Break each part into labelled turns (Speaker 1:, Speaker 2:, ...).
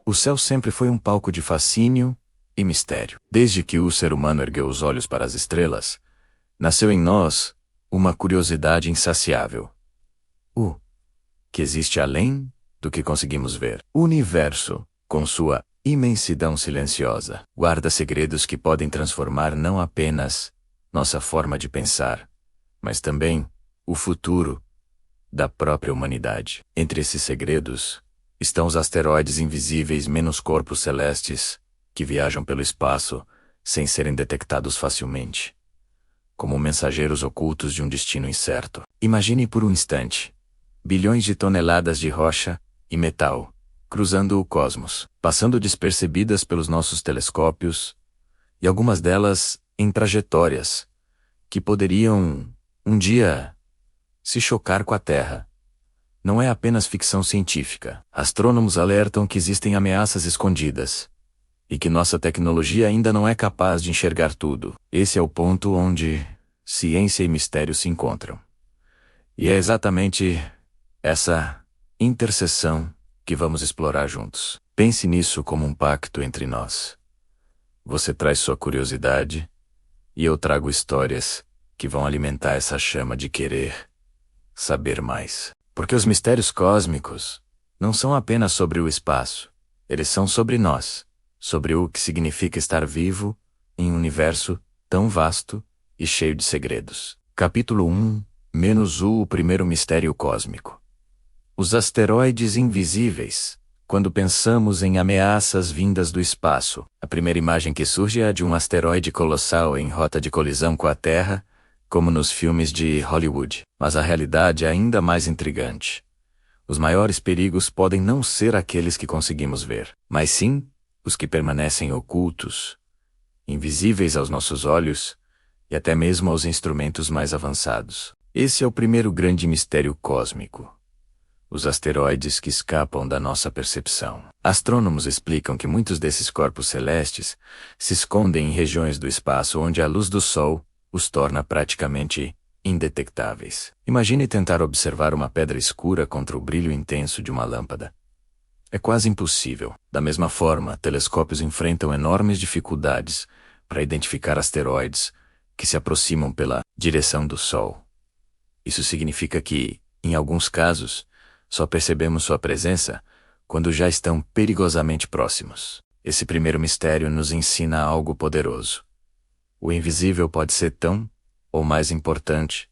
Speaker 1: O céu sempre foi um palco de fascínio e mistério. Desde que o ser humano ergueu os olhos para as estrelas, nasceu em nós uma curiosidade insaciável. O que existe além do que conseguimos ver? O universo, com sua imensidão silenciosa, guarda segredos que podem transformar não apenas nossa forma de pensar, mas também o futuro da própria humanidade. Entre esses segredos estão os asteroides invisíveis menos corpos celestes que viajam pelo espaço sem serem detectados facilmente, como mensageiros ocultos de um destino incerto. Imagine por um instante bilhões de toneladas de rocha e metal cruzando o cosmos, passando despercebidas pelos nossos telescópios, e algumas delas em trajetórias que poderiam, um dia, se chocar com a Terra. Não é apenas ficção científica. Astrônomos alertam que existem ameaças escondidas e que nossa tecnologia ainda não é capaz de enxergar tudo. Esse é o ponto onde ciência e mistério se encontram. E é exatamente essa interseção que vamos explorar juntos. Pense nisso como um pacto entre nós. Você traz sua curiosidade e eu trago histórias que vão alimentar essa chama de querer saber mais. Porque os mistérios cósmicos não são apenas sobre o espaço. Eles são sobre nós, sobre o que significa estar vivo em um universo tão vasto e cheio de segredos. Capítulo 1 - o primeiro mistério cósmico. Os asteroides invisíveis. Quando pensamos em ameaças vindas do espaço, a primeira imagem que surge é a de um asteroide colossal em rota de colisão com a Terra, como nos filmes de Hollywood. Mas a realidade é ainda mais intrigante. Os maiores perigos podem não ser aqueles que conseguimos ver, mas sim os que permanecem ocultos, invisíveis aos nossos olhos e até mesmo aos instrumentos mais avançados. Esse é o primeiro grande mistério cósmico. Os asteroides que escapam da nossa percepção. Astrônomos explicam que muitos desses corpos celestes se escondem em regiões do espaço onde a luz do Sol os torna praticamente indetectáveis. Imagine tentar observar uma pedra escura contra o brilho intenso de uma lâmpada. É quase impossível. Da mesma forma, telescópios enfrentam enormes dificuldades para identificar asteroides que se aproximam pela direção do Sol. Isso significa que, em alguns casos, só percebemos sua presença quando já estão perigosamente próximos. Esse primeiro mistério nos ensina algo poderoso. O invisível pode ser tão, ou mais importante,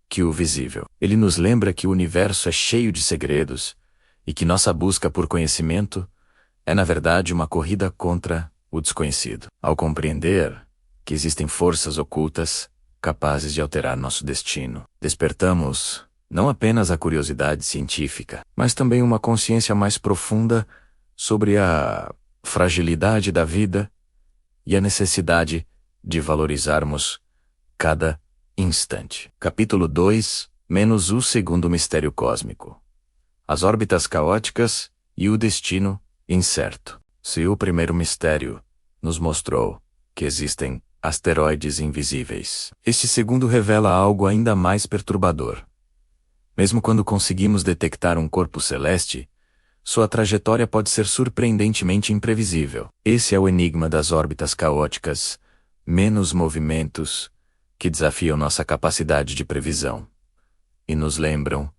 Speaker 1: que o visível. Ele nos lembra que o universo é cheio de segredos e que nossa busca por conhecimento é, na verdade, uma corrida contra o desconhecido. Ao compreender que existem forças ocultas capazes de alterar nosso destino, despertamos não apenas a curiosidade científica, mas também uma consciência mais profunda sobre a fragilidade da vida e a necessidade de valorizarmos cada instante. Capítulo 2 - o segundo mistério cósmico. As órbitas caóticas e o destino incerto. Se o primeiro mistério nos mostrou que existem asteroides invisíveis, este segundo revela algo ainda mais perturbador. Mesmo quando conseguimos detectar um corpo celeste, sua trajetória pode ser surpreendentemente imprevisível. Esse é o enigma das órbitas caóticas, menos movimentos, que desafiam nossa capacidade de previsão. E nos lembram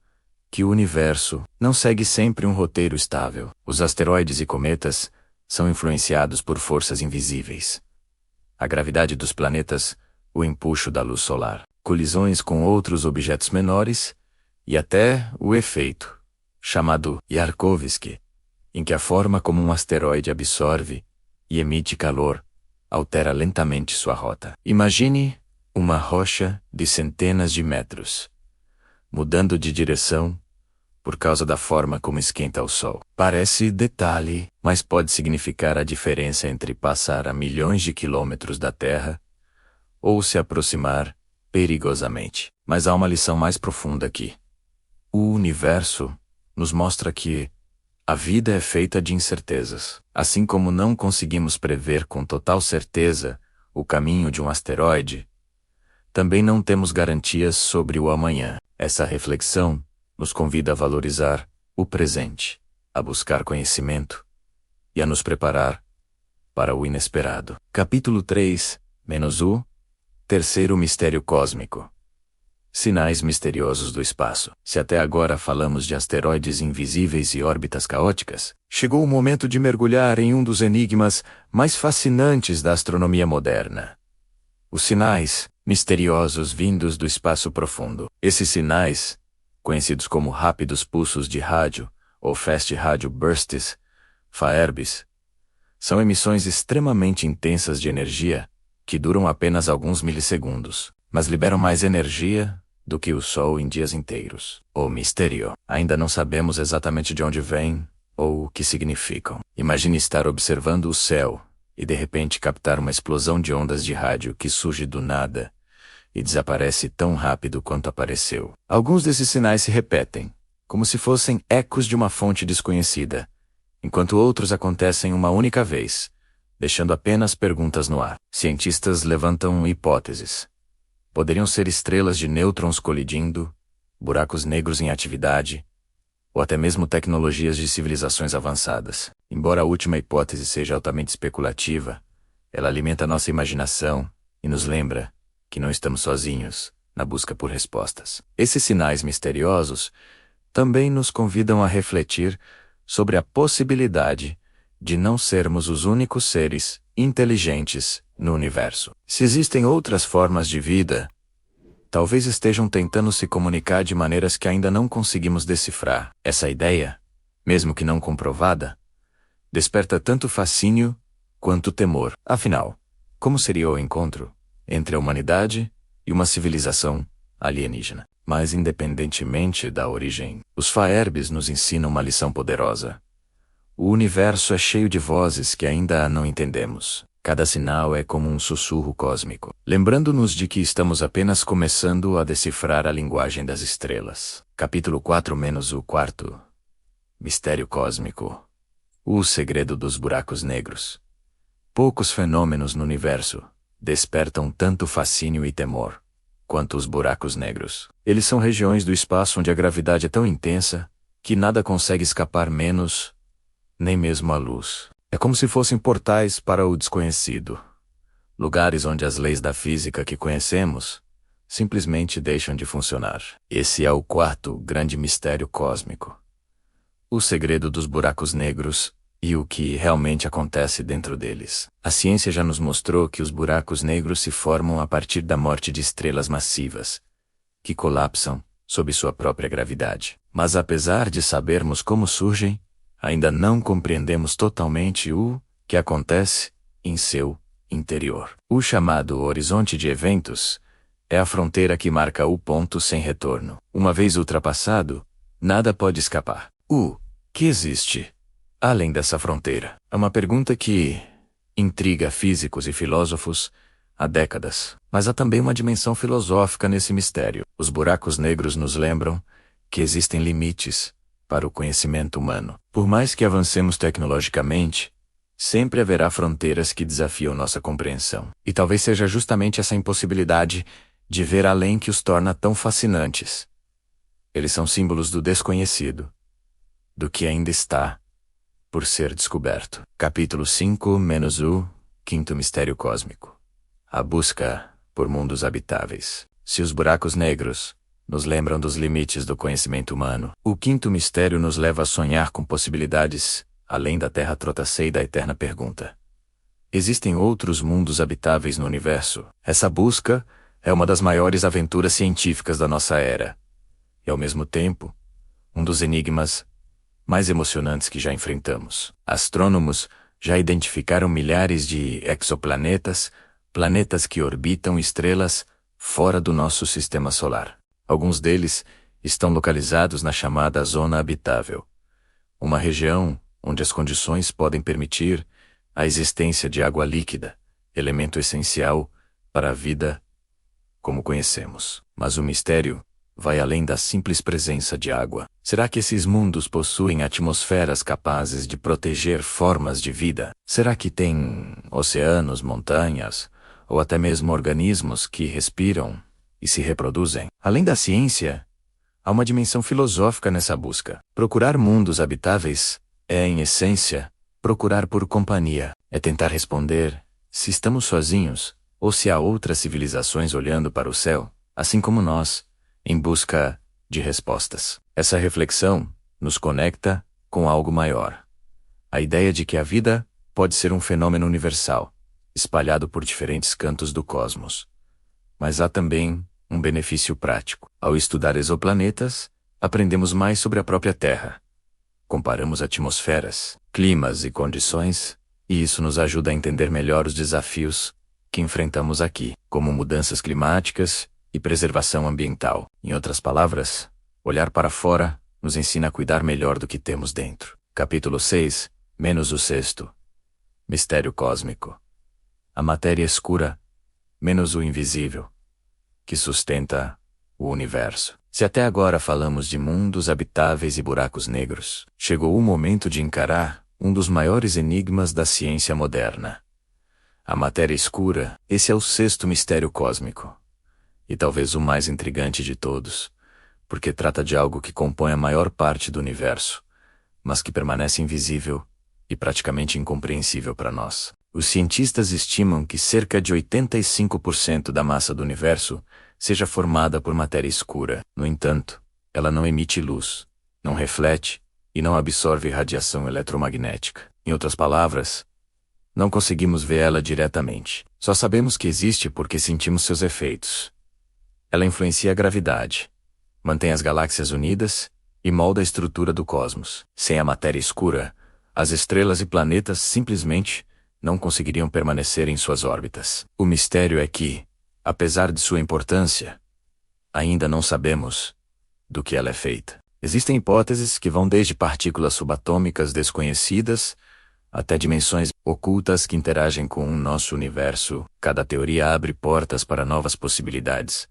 Speaker 1: que o universo não segue sempre um roteiro estável. Os asteroides e cometas são influenciados por forças invisíveis. A gravidade dos planetas, o empuxo da luz solar, colisões com outros objetos menores, e até o efeito, chamado Yarkovsky, em que a forma como um asteroide absorve e emite calor altera lentamente sua rota. Imagine uma rocha de centenas de metros, mudando de direção por causa da forma como esquenta o Sol. Parece detalhe, mas pode significar a diferença entre passar a milhões de quilômetros da Terra ou se aproximar perigosamente. Mas há uma lição mais profunda aqui. O universo nos mostra que a vida é feita de incertezas. Assim como não conseguimos prever com total certeza o caminho de um asteroide, também não temos garantias sobre o amanhã. Essa reflexão nos convida a valorizar o presente, a buscar conhecimento e a nos preparar para o inesperado. Capítulo 3, o terceiro mistério cósmico. Sinais misteriosos do espaço. Se até agora falamos de asteroides invisíveis e órbitas caóticas, chegou o momento de mergulhar em um dos enigmas mais fascinantes da astronomia moderna. Os sinais misteriosos vindos do espaço profundo. Esses sinais, conhecidos como rápidos pulsos de rádio ou Fast Radio Bursts, FAERBs, são emissões extremamente intensas de energia que duram apenas alguns milissegundos, mas liberam mais energia do que o Sol em dias inteiros. O mistério. Ainda não sabemos exatamente de onde vêm ou o que significam. Imagine estar observando o céu e de repente captar uma explosão de ondas de rádio que surge do nada e desaparece tão rápido quanto apareceu. Alguns desses sinais se repetem, como se fossem ecos de uma fonte desconhecida, enquanto outros acontecem uma única vez, deixando apenas perguntas no ar. Cientistas levantam hipóteses. Poderiam ser estrelas de nêutrons colidindo, buracos negros em atividade, ou até mesmo tecnologias de civilizações avançadas. Embora a última hipótese seja altamente especulativa, ela alimenta nossa imaginação e nos lembra que não estamos sozinhos na busca por respostas. Esses sinais misteriosos também nos convidam a refletir sobre a possibilidade de não sermos os únicos seres inteligentes no universo. Se existem outras formas de vida, talvez estejam tentando se comunicar de maneiras que ainda não conseguimos decifrar. Essa ideia, mesmo que não comprovada, desperta tanto fascínio quanto temor. Afinal, como seria o encontro entre a humanidade e uma civilização alienígena? Mas independentemente da origem, os FAERBs nos ensinam uma lição poderosa. O universo é cheio de vozes que ainda não entendemos. Cada sinal é como um sussurro cósmico, lembrando-nos de que estamos apenas começando a decifrar a linguagem das estrelas. Capítulo 4 o quarto. Mistério cósmico. O segredo dos buracos negros. Poucos fenômenos no universo despertam tanto fascínio e temor quanto os buracos negros. Eles são regiões do espaço onde a gravidade é tão intensa que nada consegue escapar menos, nem mesmo a luz. É como se fossem portais para o desconhecido. Lugares onde as leis da física que conhecemos simplesmente deixam de funcionar. Esse é o quarto grande mistério cósmico. O segredo dos buracos negros e o que realmente acontece dentro deles. A ciência já nos mostrou que os buracos negros se formam a partir da morte de estrelas massivas, que colapsam sob sua própria gravidade. Mas apesar de sabermos como surgem, ainda não compreendemos totalmente o que acontece em seu interior. O chamado horizonte de eventos é a fronteira que marca o ponto sem retorno. Uma vez ultrapassado, nada pode escapar. O que existe além dessa fronteira? É uma pergunta que intriga físicos e filósofos há décadas. Mas há também uma dimensão filosófica nesse mistério. Os buracos negros nos lembram que existem limites para o conhecimento humano. Por mais que avancemos tecnologicamente, sempre haverá fronteiras que desafiam nossa compreensão. E talvez seja justamente essa impossibilidade de ver além que os torna tão fascinantes. Eles são símbolos do desconhecido, do que ainda está por ser descoberto. Capítulo 5 o quinto mistério cósmico. A busca por mundos habitáveis. Se os buracos negros nos lembram dos limites do conhecimento humano, o quinto mistério nos leva a sonhar com possibilidades além da Terra Trotacei da eterna pergunta. Existem outros mundos habitáveis no universo? Essa busca é uma das maiores aventuras científicas da nossa era, e ao mesmo tempo, um dos enigmas mais emocionantes que já enfrentamos. Astrônomos já identificaram milhares de exoplanetas, planetas que orbitam estrelas fora do nosso sistema solar. Alguns deles estão localizados na chamada zona habitável, uma região onde as condições podem permitir a existência de água líquida, elemento essencial para a vida como conhecemos. Mas o mistério vai além da simples presença de água. Será que esses mundos possuem atmosferas capazes de proteger formas de vida? Será que tem oceanos, montanhas, ou até mesmo organismos que respiram e se reproduzem? Além da ciência, há uma dimensão filosófica nessa busca. Procurar mundos habitáveis é, em essência, procurar por companhia. É tentar responder se estamos sozinhos, ou se há outras civilizações olhando para o céu, assim como nós, em busca de respostas. Essa reflexão nos conecta com algo maior. A ideia de que a vida pode ser um fenômeno universal, espalhado por diferentes cantos do cosmos. Mas há também um benefício prático. Ao estudar exoplanetas, aprendemos mais sobre a própria Terra. Comparamos atmosferas, climas e condições, e isso nos ajuda a entender melhor os desafios que enfrentamos aqui, como mudanças climáticas e preservação ambiental. Em outras palavras, olhar para fora nos ensina a cuidar melhor do que temos dentro. Capítulo 6, menos o sexto. Mistério cósmico. A matéria escura, menos o invisível, que sustenta o universo. Se até agora falamos de mundos habitáveis e buracos negros, chegou o momento de encarar um dos maiores enigmas da ciência moderna. A matéria escura, esse é o sexto mistério cósmico. E talvez o mais intrigante de todos, porque trata de algo que compõe a maior parte do universo, mas que permanece invisível e praticamente incompreensível para nós. Os cientistas estimam que cerca de 85% da massa do universo seja formada por matéria escura. No entanto, ela não emite luz, não reflete e não absorve radiação eletromagnética. Em outras palavras, não conseguimos ver ela diretamente. Só sabemos que existe porque sentimos seus efeitos. Ela influencia a gravidade, mantém as galáxias unidas e molda a estrutura do cosmos. Sem a matéria escura, as estrelas e planetas simplesmente não conseguiriam permanecer em suas órbitas. O mistério é que, apesar de sua importância, ainda não sabemos do que ela é feita. Existem hipóteses que vão desde partículas subatômicas desconhecidas até dimensões ocultas que interagem com o nosso universo. Cada teoria abre portas para novas possibilidades,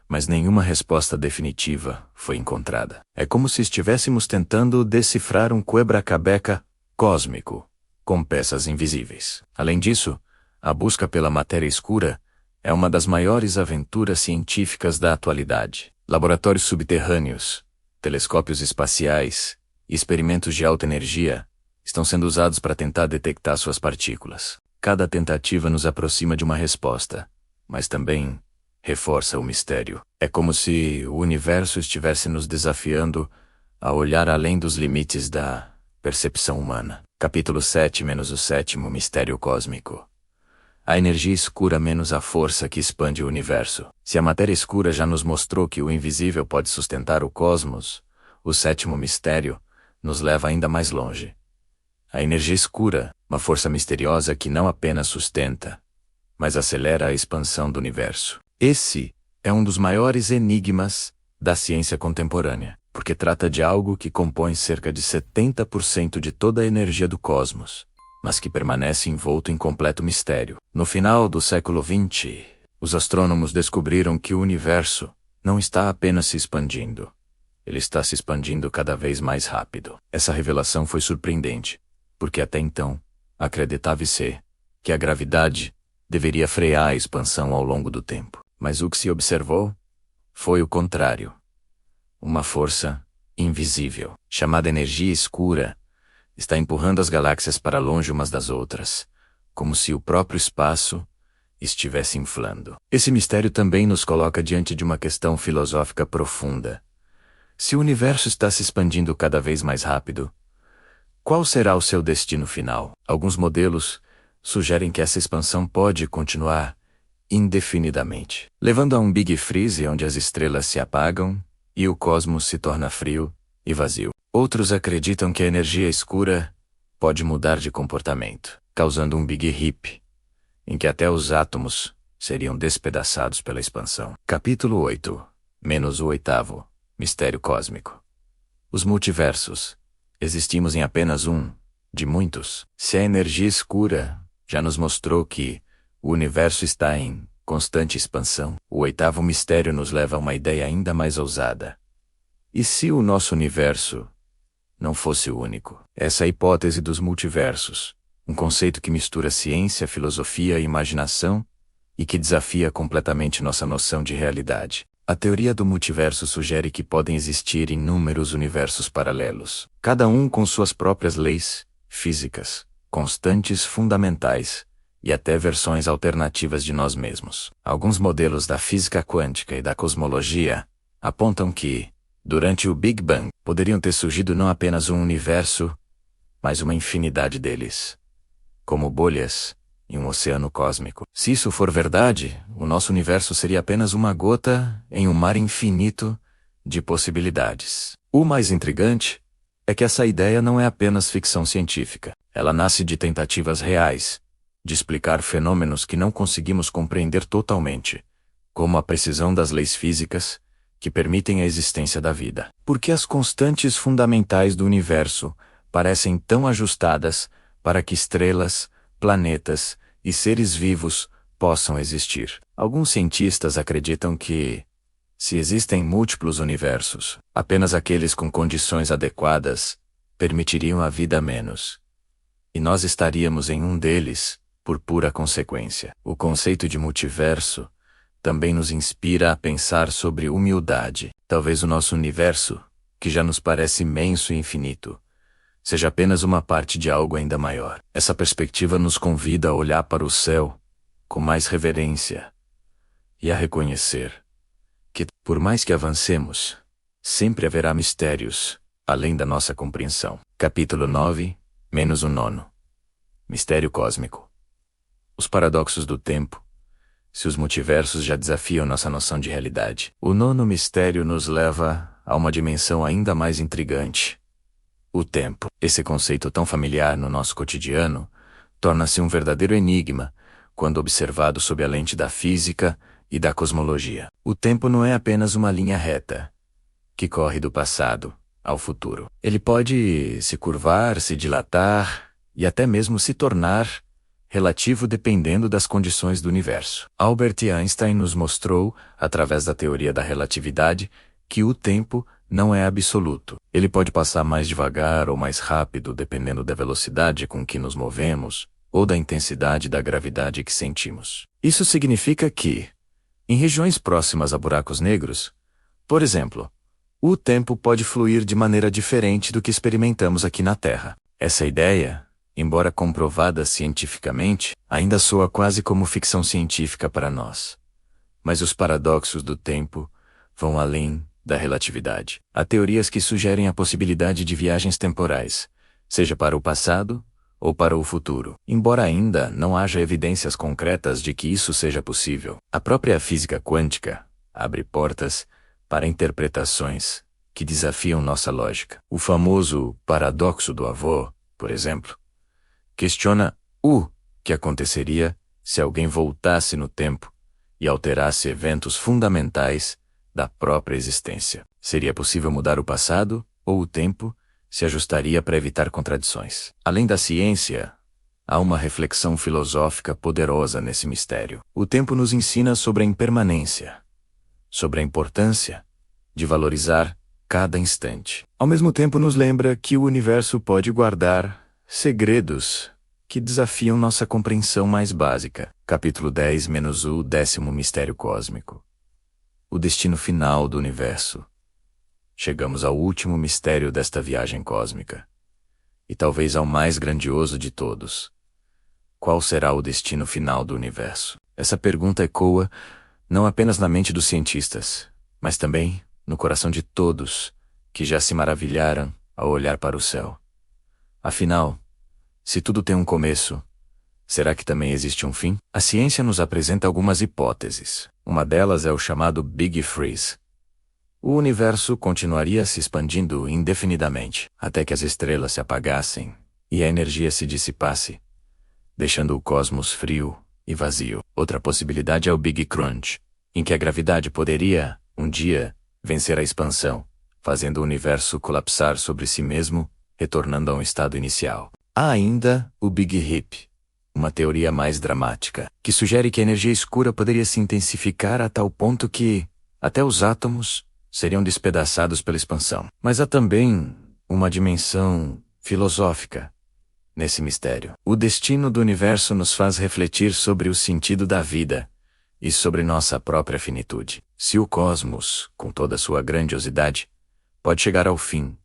Speaker 1: mas nenhuma resposta definitiva foi encontrada. É como se estivéssemos tentando decifrar um quebra-cabeça cósmico, com peças invisíveis. Além disso, a busca pela matéria escura é uma das maiores aventuras científicas da atualidade. Laboratórios subterrâneos, telescópios espaciais e experimentos de alta energia estão sendo usados para tentar detectar suas partículas. Cada tentativa nos aproxima de uma resposta, mas também reforça o mistério. É como se o universo estivesse nos desafiando a olhar além dos limites da percepção humana. Capítulo 7 menos o sétimo mistério cósmico. A energia escura menos a força que expande o universo. Se a matéria escura já nos mostrou que o invisível pode sustentar o cosmos, o sétimo mistério nos leva ainda mais longe. A energia escura, uma força misteriosa que não apenas sustenta, mas acelera a expansão do universo. Esse é um dos maiores enigmas da ciência contemporânea, porque trata de algo que compõe cerca de 70% de toda a energia do cosmos, mas que permanece envolto em completo mistério. No final do século XX, os astrônomos descobriram que o universo não está apenas se expandindo, ele está se expandindo cada vez mais rápido. Essa revelação foi surpreendente, porque até então, acreditava-se que a gravidade deveria frear a expansão ao longo do tempo. Mas o que se observou foi o contrário. Uma força invisível, chamada energia escura, está empurrando as galáxias para longe umas das outras, como se o próprio espaço estivesse inflando. Esse mistério também nos coloca diante de uma questão filosófica profunda. Se o universo está se expandindo cada vez mais rápido, qual será o seu destino final? Alguns modelos sugerem que essa expansão pode continuar indefinidamente, levando a um Big Freeze onde as estrelas se apagam e o cosmos se torna frio e vazio. Outros acreditam que a energia escura pode mudar de comportamento, causando um Big Rip, em que até os átomos seriam despedaçados pela expansão. Capítulo 8, menos o oitavo, mistério cósmico. Os multiversos. Existimos em apenas um, de muitos. Se a energia escura já nos mostrou que o universo está em constante expansão, o oitavo mistério nos leva a uma ideia ainda mais ousada. E se o nosso universo não fosse o único? Essa é a hipótese dos multiversos, um conceito que mistura ciência, filosofia e imaginação e que desafia completamente nossa noção de realidade. A teoria do multiverso sugere que podem existir inúmeros universos paralelos, cada um com suas próprias leis físicas, constantes fundamentais e até versões alternativas de nós mesmos. Alguns modelos da física quântica e da cosmologia apontam que, durante o Big Bang, poderiam ter surgido não apenas um universo, mas uma infinidade deles, como bolhas em um oceano cósmico. Se isso for verdade, o nosso universo seria apenas uma gota em um mar infinito de possibilidades. O mais intrigante é que essa ideia não é apenas ficção científica. Ela nasce de tentativas reais de explicar fenômenos que não conseguimos compreender totalmente, como a precisão das leis físicas que permitem a existência da vida. Porque as constantes fundamentais do universo parecem tão ajustadas para que estrelas, planetas e seres vivos possam existir. Alguns cientistas acreditam que, se existem múltiplos universos, apenas aqueles com condições adequadas permitiriam a vida a menos. E nós estaríamos em um deles, por pura consequência. O conceito de multiverso também nos inspira a pensar sobre humildade. Talvez o nosso universo, que já nos parece imenso e infinito, seja apenas uma parte de algo ainda maior. Essa perspectiva nos convida a olhar para o céu com mais reverência e a reconhecer que, por mais que avancemos, sempre haverá mistérios além da nossa compreensão. Capítulo 9, menos o nono. Mistério cósmico. Os paradoxos do tempo. Se os multiversos já desafiam nossa noção de realidade, o nono mistério nos leva a uma dimensão ainda mais intrigante. O tempo. Esse conceito tão familiar no nosso cotidiano torna-se um verdadeiro enigma quando observado sob a lente da física e da cosmologia. O tempo não é apenas uma linha reta que corre do passado ao futuro. Ele pode se curvar, se dilatar e até mesmo se tornar relativo dependendo das condições do universo. Albert Einstein nos mostrou, através da teoria da relatividade, que o tempo não é absoluto. Ele pode passar mais devagar ou mais rápido dependendo da velocidade com que nos movemos ou da intensidade da gravidade que sentimos. Isso significa que, em regiões próximas a buracos negros, por exemplo, o tempo pode fluir de maneira diferente do que experimentamos aqui na Terra. Essa ideia, embora comprovada cientificamente, ainda soa quase como ficção científica para nós. Mas os paradoxos do tempo vão além da relatividade. Há teorias que sugerem a possibilidade de viagens temporais, seja para o passado ou para o futuro. Embora ainda não haja evidências concretas de que isso seja possível, a própria física quântica abre portas para interpretações que desafiam nossa lógica. O famoso paradoxo do avô, por exemplo, questiona o que aconteceria se alguém voltasse no tempo e alterasse eventos fundamentais da própria existência. Seria possível mudar o passado ou o tempo se ajustaria para evitar contradições. Além da ciência, há uma reflexão filosófica poderosa nesse mistério. O tempo nos ensina sobre a impermanência, sobre a importância de valorizar cada instante. Ao mesmo tempo nos lembra que o universo pode guardar segredos que desafiam nossa compreensão mais básica. Capítulo 10 menos o 10º mistério cósmico. O destino final do universo. Chegamos ao último mistério desta viagem cósmica. E talvez ao mais grandioso de todos. Qual será o destino final do universo? Essa pergunta ecoa não apenas na mente dos cientistas, mas também no coração de todos que já se maravilharam ao olhar para o céu. Afinal, se tudo tem um começo, será que também existe um fim? A ciência nos apresenta algumas hipóteses. Uma delas é o chamado Big Freeze. O universo continuaria se expandindo indefinidamente, até que as estrelas se apagassem e a energia se dissipasse, deixando o cosmos frio e vazio. Outra possibilidade é o Big Crunch, em que a gravidade poderia, um dia, vencer a expansão, fazendo o universo colapsar sobre si mesmo, retornando a um estado inicial. Há ainda o Big Rip, uma teoria mais dramática, que sugere que a energia escura poderia se intensificar a tal ponto que, até os átomos, seriam despedaçados pela expansão. Mas há também uma dimensão filosófica nesse mistério. O destino do universo nos faz refletir sobre o sentido da vida e sobre nossa própria finitude. Se o cosmos, com toda a sua grandiosidade, pode chegar ao fim,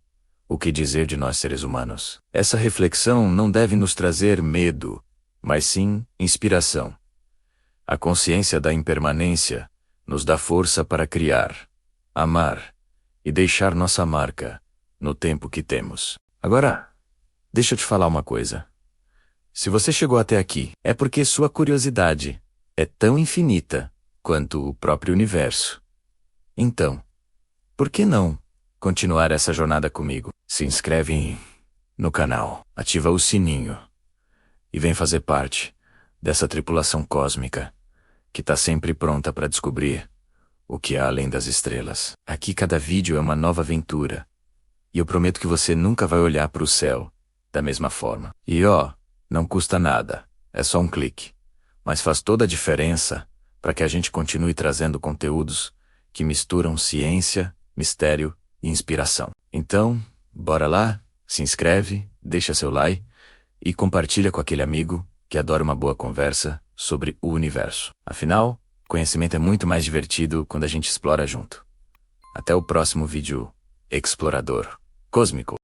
Speaker 1: O que dizer de nós seres humanos? Essa reflexão não deve nos trazer medo, mas sim inspiração. A consciência da impermanência nos dá força para criar, amar e deixar nossa marca no tempo que temos. Agora, deixa eu te falar uma coisa. Se você chegou até aqui, é porque sua curiosidade é tão infinita quanto o próprio universo. Então, por que não continuar essa jornada comigo? Se inscreve no canal, ativa o sininho e vem fazer parte dessa tripulação cósmica que está sempre pronta para descobrir o que há além das estrelas. Aqui cada vídeo é uma nova aventura e eu prometo que você nunca vai olhar para o céu da mesma forma. E não custa nada, é só um clique, mas faz toda a diferença para que a gente continue trazendo conteúdos que misturam ciência, mistério e inspiração. Então, bora lá, se inscreve, deixa seu like e compartilha com aquele amigo que adora uma boa conversa sobre o universo. Afinal, conhecimento é muito mais divertido quando a gente explora junto. Até o próximo vídeo explorador cósmico.